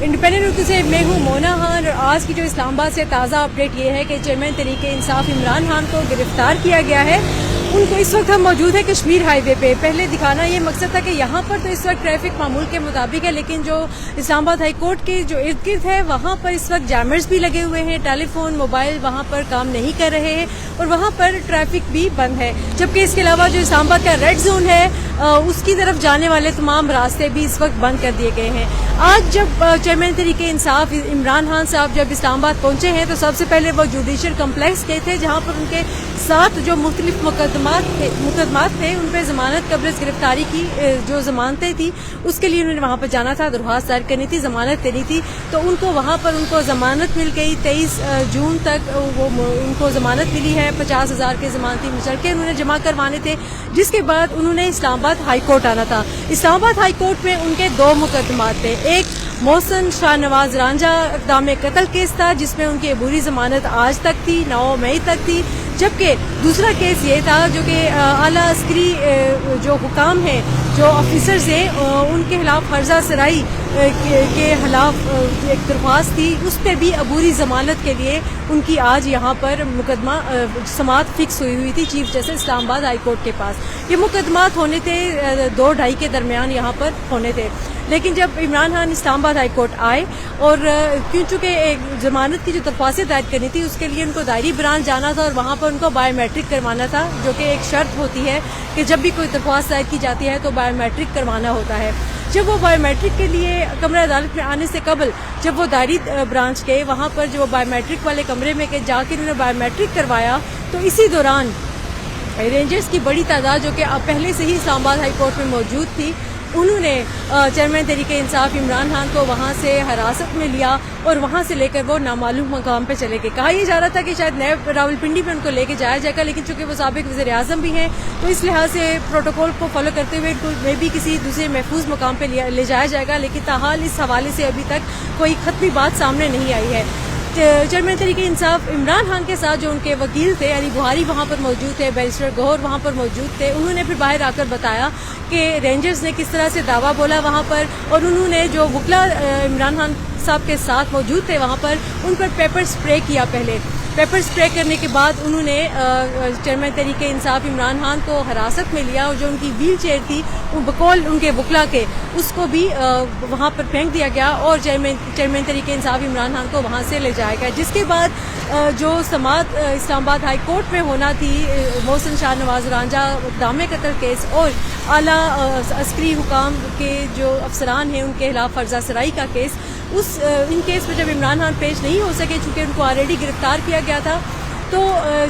Independent Urdu سے میں ہوں مونا خان، اور آج کی جو اسلام آباد سے تازہ اپڈیٹ یہ ہے کہ چیئرمین تحریک انصاف عمران خان کو گرفتار کیا گیا ہے۔ ان کو اس وقت ہم موجود ہیں کشمیر ہائی وے پہ۔ پہلے دکھانا یہ مقصد تھا کہ یہاں پر تو اس وقت ٹریفک معمول کے مطابق ہے، لیکن جو اسلام آباد ہائی کورٹ کے جو ارد گرد ہے وہاں پر اس وقت جیمرز بھی لگے ہوئے ہیں، ٹیلی فون موبائل وہاں پر کام نہیں کر رہے ہیں اور وہاں پر ٹریفک بھی بند ہے، جبکہ اس کے علاوہ جو اسلام آباد کا ریڈ زون ہے اس کی طرف جانے والے تمام راستے بھی اس وقت بند کر دیے گئے ہیں۔ آج جب چیئرمین تحریک انصاف عمران خان صاحب جب اسلام آباد پہنچے ہیں تو سب سے پہلے وہ جوڈیشل کمپلیکس گئے تھے، جہاں پر ان کے ساتھ جو مختلف مقدمات تھے ان پہ ضمانت قبل از گرفتاری کی جو ضمانتیں تھیں اس کے لیے انہوں نے وہاں پر جانا تھا، درخواست دائر کرنی تھی، ضمانت دینی تھی، تو ان کو وہاں پر ان کو ضمانت مل گئی۔ 23 جون تک ان کو ضمانت ملی ہے، 50,000 کے ضمانتی مچلکے انہوں نے جمع کروانے تھے، جس کے بعد انہوں نے اسلام آباد ہائی کورٹ آنا تھا۔ اسلام آباد ہائی کورٹ میں ان کے 2 مقدمات تھے، ایک محسن شاہ نواز رانجھا اقدام قتل کیس تھا جس میں ان کی عبوری ضمانت آج تک تھی، 9 مئی تک تھی، جبکہ دوسرا کیس یہ تھا جو کہ اعلیٰ عسکری جو حکام ہیں، جو آفیسرز ہیں، ان کے خلاف فرضہ سرائی کے خلاف ایک درخواست تھی، اس پہ بھی عبوری ضمانت کے لیے ان کی آج یہاں پر مقدمہ سماعت فکس ہوئی تھی چیف جسٹس اسلام آباد ہائی کورٹ کے پاس۔ یہ مقدمات ہونے تھے 2-2:30 کے درمیان یہاں پر ہونے تھے، لیکن جب عمران خان اسلام آباد ہائی کورٹ آئے اور چونکہ ایک ضمانت کی جو درخواست دائر کرنی تھی اس کے لیے ان کو دائری برانچ جانا تھا اور وہاں پر ان کو بایو میٹرک کروانا تھا، جو کہ ایک شرط ہوتی ہے کہ جب بھی کوئی درخواست دائر کی جاتی ہے تو بایو میٹرک کروانا ہوتا ہے۔ جب وہ بایو میٹرک کے لیے کمرہ عدالت میں آنے سے قبل جب وہ دائری برانچ گئے، وہاں پر جو بایو میٹرک والے کمرے میں جا کے انہوں نے بایو میٹرک کروایا، تو اسی دوران رینجرز کی بڑی تعداد جو کہ پہلے سے ہی اسلام آباد ہائی کورٹ میں موجود تھی، انہوں نے چیئرمین تحریک انصاف عمران خان کو وہاں سے حراست میں لیا اور وہاں سے لے کر وہ نامعلوم مقام پہ چلے گئے۔ کہا یہ جا رہا تھا کہ شاید نیب راولپنڈی میں ان کو لے کے جایا جائے گا، لیکن چونکہ وہ سابق وزیر اعظم بھی ہیں تو اس لحاظ سے پروٹوکول کو فالو کرتے ہوئے ان کو میں بھی کسی دوسرے محفوظ مقام پہ لے جایا جائے گا، لیکن تاحال اس حوالے سے ابھی تک کوئی حتمی بات سامنے نہیں آئی ہے۔ چیئرمین تحریک انصاف عمران خان کے ساتھ جو ان کے وکیل تھے علی بخاری وہاں پر موجود تھے، بیرسٹر گوہر وہاں پر موجود تھے، انہوں نے پھر باہر آ کر بتایا کہ رینجرز نے کس طرح سے دعویٰ بولا وہاں پر، اور انہوں نے جو وکلا عمران خان صاحب کے ساتھ موجود تھے وہاں پر ان پر پیپر سپرے کیا۔ پہلے پیپر سپرے کرنے کے بعد انہوں نے چیئرمین تحریک انصاف عمران خان کو حراست میں لیا، اور جو ان کی ویل چیئر تھی وہ بقول ان کے وکلا کے اس کو بھی وہاں پر پھینک دیا گیا اور چیئرمین تحریک انصاف عمران خان کو وہاں سے لے جایا گیا، جس کے بعد جو سماعت اسلام آباد ہائی کورٹ میں ہونا تھی محسن شاہ نواز رانجھا اقدام قتل کیس اور اعلیٰ عسکری حکام کے جو افسران ہیں ان کے خلاف فرضہ سرائی کا کیس، ان کیس میں جب عمران خان پیش نہیں ہو سکے چونکہ ان کو آلریڈی گرفتار کیا گیا تھا، تو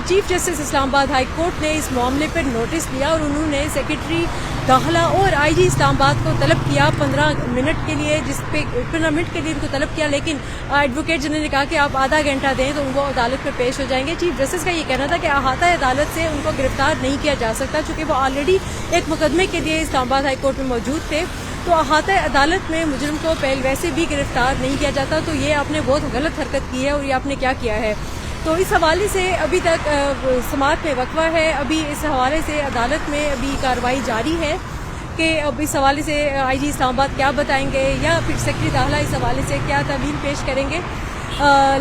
چیف جسٹس اسلام آباد ہائی کورٹ نے اس معاملے پر نوٹس لیا اور انہوں نے سیکرٹری داخلہ اور آئی جی اسلام آباد کو طلب کیا 15 منٹ کے لیے، جس پہ 15 منٹ کے لیے ان کو طلب کیا، لیکن ایڈوکیٹ جنرل نے کہا کہ آپ آدھا گھنٹہ دیں تو وہ عدالت میں پیش ہو جائیں گے۔ چیف جسٹس کا یہ کہنا تھا کہ احاطہ عدالت سے ان کو گرفتار نہیں کیا جا سکتا چونکہ وہ آلریڈی ایک مقدمے کے لیے اسلام آباد ہائی کورٹ میں موجود تھے، تو احاطہ عدالت میں مجرم کو پہل ویسے بھی گرفتار نہیں کیا جاتا، تو یہ آپ نے بہت غلط حرکت کی ہے اور یہ آپ نے کیا کیا ہے۔ تو اس حوالے سے ابھی تک سماعت میں وقفہ ہے، ابھی اس حوالے سے عدالت میں ابھی کارروائی جاری ہے کہ اب اس حوالے سے آئی جی اسلام آباد کیا بتائیں گے یا پھر سیکرٹری داخلہ اس حوالے سے کیا تعویل پیش کریں گے،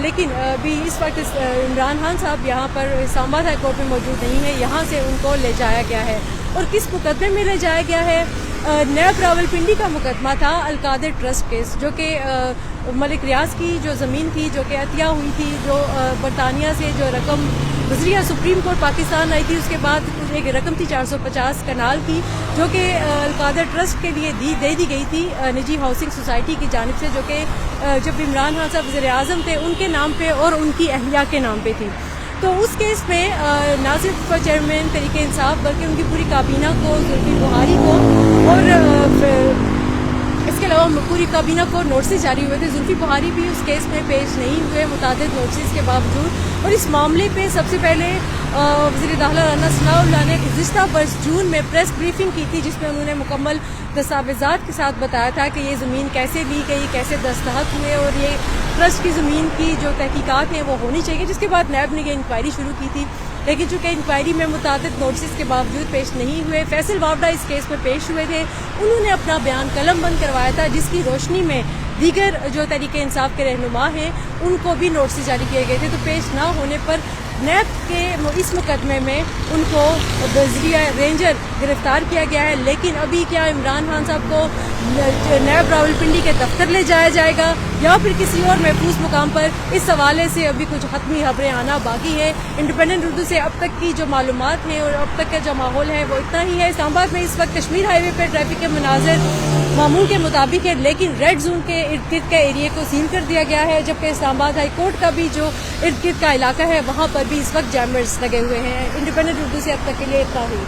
لیکن ابھی اس وقت عمران خان صاحب یہاں پر اسلام آباد ہائی کورٹ میں موجود نہیں ہے، یہاں سے ان کو لے جایا گیا ہے۔ اور کس مقدمے میں لے جایا گیا ہے؟ نیب راولپنڈی کا مقدمہ تھا القادر ٹرسٹ کیس، جو کہ ملک ریاض کی جو زمین تھی جو کہ عطیہ ہوئی تھی، جو برطانیہ سے جو رقم گزری سپریم کورٹ پاکستان آئی تھی، اس کے بعد ایک رقم تھی 450 کنال کی جو کہ القادر ٹرسٹ کے لیے دے دی گئی تھی نجی ہاؤسنگ سوسائٹی کی جانب سے، جو کہ جب عمران خان صاحب وزیر اعظم تھے ان کے نام پہ اور ان کی اہلیہ کے نام پہ تھی۔ تو اس کیس میں نہ صرف چیئرمین تحریک انصاف بلکہ ان کی پوری کابینہ کو، زلفی بخاری کو اور اس کے علاوہ پوری کابینہ کو نوٹسز جاری ہوئے تھے۔ زلفی بخاری بھی اس کیس میں پیش نہیں ہوئے متعدد نوٹسز کے باوجود، اور اس معاملے پہ سب سے پہلے وزیر داخلہ رانا ثناء اللہ نے گزشتہ برس جون میں پریس بریفنگ کی تھی، جس میں انہوں نے مکمل دستاویزات کے ساتھ بتایا تھا کہ یہ زمین کیسے لی گئی، کیسے دستخط ہوئے، اور یہ ٹرسٹ کی زمین کی جو تحقیقات ہیں وہ ہونی چاہیے، جس کے بعد نیب نے یہ انکوائری شروع کی تھی، لیکن چونکہ انکوائری میں متعدد نوٹسز کے باوجود پیش نہیں ہوئے۔ فیصل وابڈا اس کیس میں پیش ہوئے تھے، انہوں نے اپنا بیان قلم بند کروایا تھا، جس کی روشنی میں دیگر جو تحریک انصاف کے رہنما ہیں ان کو بھی نوٹس جاری کیے گئے تھے، تو پیش نہ ہونے پر نیب کے اس مقدمے میں ان کو بذریعہ رینجر گرفتار کیا گیا ہے. لیکن ابھی کیا عمران خان صاحب کو نیب راولپنڈی کے دفتر لے جایا جائے گا یا پھر کسی اور محفوظ مقام پر، اس حوالے سے ابھی کچھ حتمی خبریں آنا باقی ہے. انڈیپینڈنٹ اردو سے اب تک کی جو معلومات ہیں اور اب تک کا جو ماحول ہے وہ اتنا ہی ہے. اسلام آباد میں اس وقت کشمیر ہائی وے پہ ٹریفک کے مناظر معمول کے مطابق ہے، لیکن ریڈ زون کے ارد گرد کے ایریے کو سیل کر دیا گیا ہے، جبکہ اسلام آباد ہائی کورٹ کا بھی جو ارد گرد کا علاقہ ہے وہاں پر بھی اس وقت جیمرز لگے ہوئے ہیں. انڈیپینڈنٹ اردو سے اب تک کے لیے اتنا ہی.